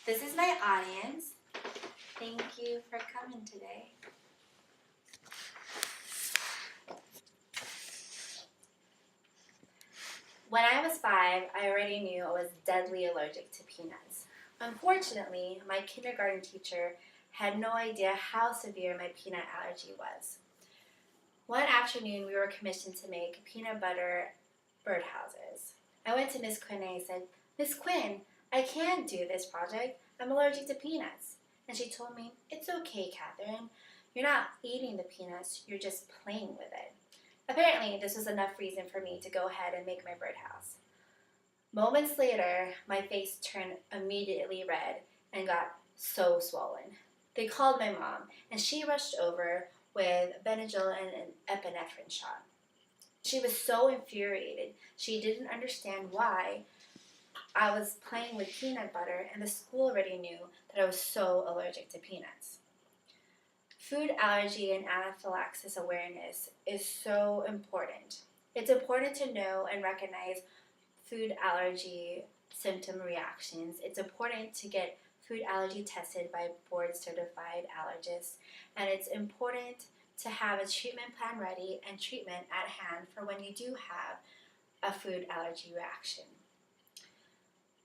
This is my audience. Thank you for coming today. When I was 5, I already knew I was deadly allergic to peanuts. Unfortunately, my kindergarten teacher had no idea how severe my peanut allergy was. One afternoon, we were commissioned to make peanut butter birdhouses. I went to Miss Quinn and I said, "Miss Quinn, I can't do this project. I'm allergic to peanuts." And she told me, "It's okay, Catherine. You're not eating the peanuts, you're just playing with it." Apparently, this was enough reason for me to go ahead and make my birdhouse. Moments later, my face turned immediately red and got so swollen. They called my mom, and she rushed over with Benadryl and an epinephrine shot. She was so infuriated. She didn't understand why I was playing with peanut butter, and the school already knew that I was so allergic to peanuts. Food allergy and anaphylaxis awareness is so important. It's important to know and recognize food allergy symptom reactions. It's important to get food allergy tested by board certified allergists, and it's important to have a treatment plan ready and treatment at hand for when you do have a food allergy reaction.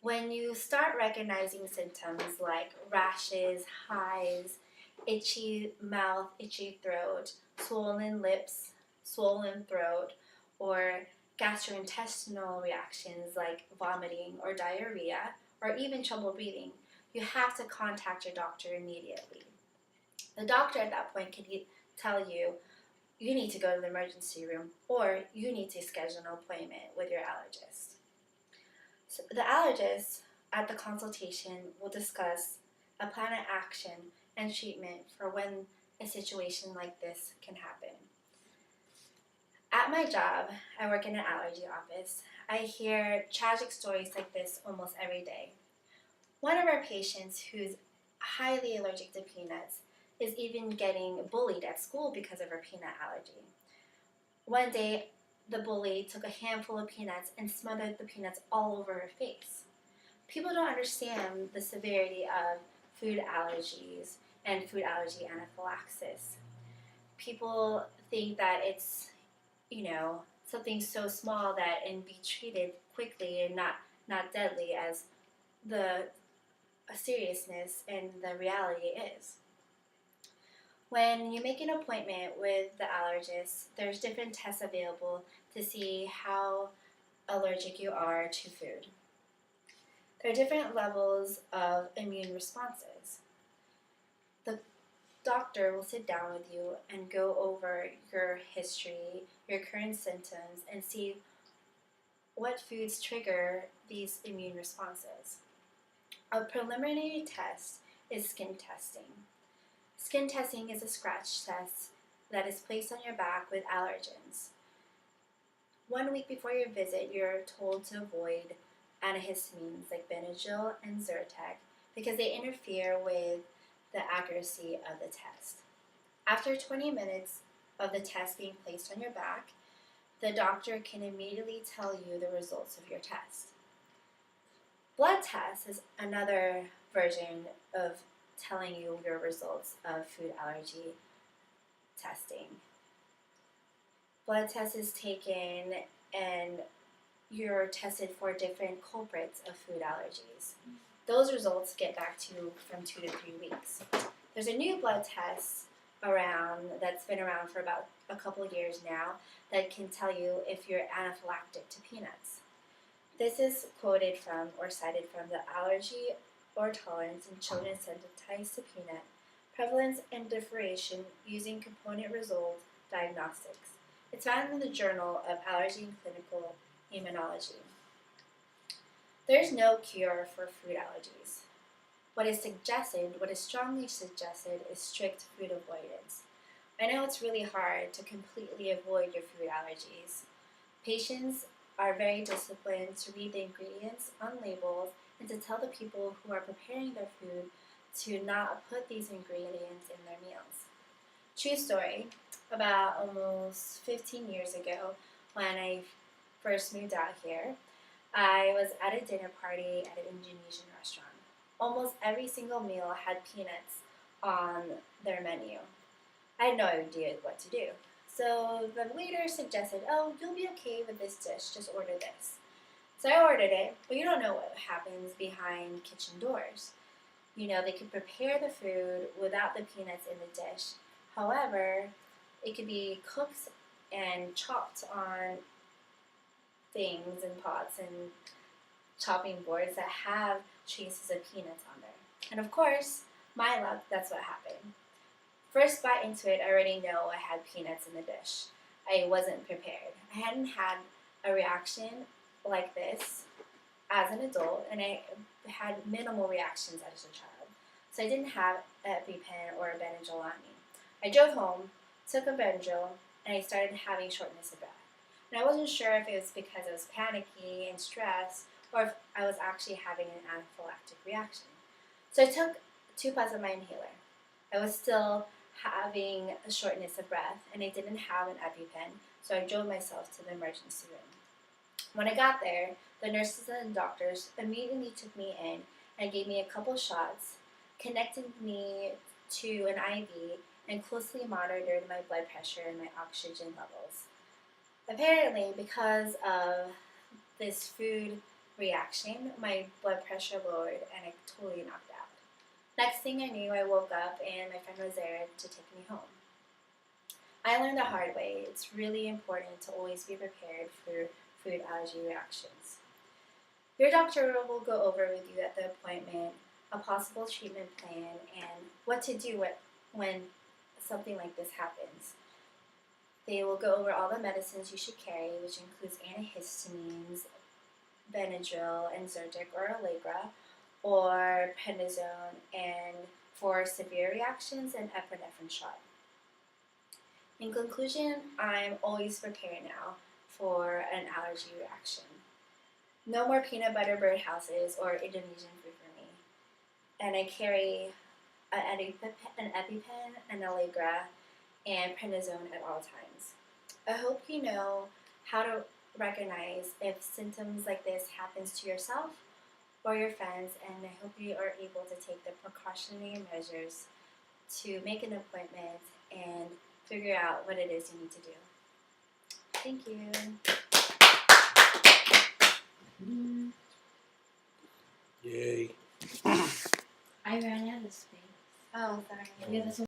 When you start recognizing symptoms like rashes, hives, itchy mouth, itchy throat, swollen lips, swollen throat, or gastrointestinal reactions like vomiting or diarrhea, or even trouble breathing, you have to contact your doctor immediately. The doctor at that point can tell you you need to go to the emergency room or you need to schedule an appointment with your allergist. So the allergist at the consultation will discuss a plan of action and treatment for when a situation like this can happen. At my job, I work in an allergy office. I hear tragic stories like this almost every day. One of our patients who's highly allergic to peanuts is even getting bullied at school because of her peanut allergy. One day, the bully took a handful of peanuts and smothered the peanuts all over her face. People don't understand the severity of food allergies and food allergy anaphylaxis. People think that it's, something so small that it can be treated quickly and not deadly as the seriousness and the reality is. When you make an appointment with the allergist, there's different tests available to see how allergic you are to food. There are different levels of immune responses. The doctor will sit down with you and go over your history, your current symptoms, and see what foods trigger these immune responses. A preliminary test is skin testing. Skin testing is a scratch test that is placed on your back with allergens. 1 week before your visit, you're told to avoid antihistamines like Benadryl and Zyrtec because they interfere with the accuracy of the test. After 20 minutes of the test being placed on your back, the doctor can immediately tell you the results of your test. Blood test is another version of telling you your results of food allergy testing. Blood test is taken and you're tested for different culprits of food allergies. Those results get back to you from 2 to 3 weeks. There's a new blood test that's been around for about a couple of years now that can tell you if you're anaphylactic to peanuts. This is quoted from or cited from the Allergy or Tolerance in Children Sensitized to Peanut, Prevalence and Differentiation Using Component Resolved Diagnostics. It's found in the Journal of Allergy and Clinical Immunology. There's no cure for food allergies. What is strongly suggested is strict food avoidance. I know it's really hard to completely avoid your food allergies. Patients are very disciplined to read the ingredients on labels and to tell the people who are preparing their food to not put these ingredients in their meals. True story, about almost 15 years ago when I first moved out here, I was at a dinner party at an Indonesian restaurant. Almost every single meal had peanuts on their menu. I had no idea what to do. So the waiter suggested, oh, you'll be okay with this dish, just order this. So I ordered it, but you don't know what happens behind kitchen doors. You know, they could prepare the food without the peanuts in the dish. However, it could be cooked and chopped on things and pots and chopping boards that have traces of peanuts on there. And of course, my luck, that's what happened. First bite into it, I already know I had peanuts in the dish. I wasn't prepared. I hadn't had a reaction like this as an adult, and I had minimal reactions as a child. So I didn't have an EpiPen or a Benadryl on me. I drove home, took a Benadryl, and I started having shortness of breath. And I wasn't sure if it was because I was panicky and stressed, or if I was actually having an anaphylactic reaction. So I took 2 puffs of my inhaler. I was still having a shortness of breath, and I didn't have an EpiPen, so I drove myself to the emergency room. When I got there, the nurses and doctors immediately took me in and gave me a couple shots, connected me to an IV, and closely monitored my blood pressure and my oxygen levels. Apparently, because of this food reaction, my blood pressure lowered and I totally knocked out. Next thing I knew, I woke up and my friend was there to take me home. I learned the hard way. It's really important to always be prepared for food allergy reactions. Your doctor will go over with you at the appointment a possible treatment plan and what to do when something like this happens. They will go over all the medicines you should carry, which includes antihistamines, Benadryl, Allergic or Allegra, or prednisone, and for severe reactions, an epinephrine shot. In conclusion, I'm always prepared now for an allergy reaction. No more peanut butter birdhouses or Indonesian food for me. And I carry an EpiPen, an Allegra, and prednisone at all times. I hope you know how to recognize if symptoms like this happens to yourself or your friends, and I hope you are able to take the precautionary measures to make an appointment and figure out what it is you need to do. Thank you. Yay. I ran out of space. Oh, sorry. Yeah, that's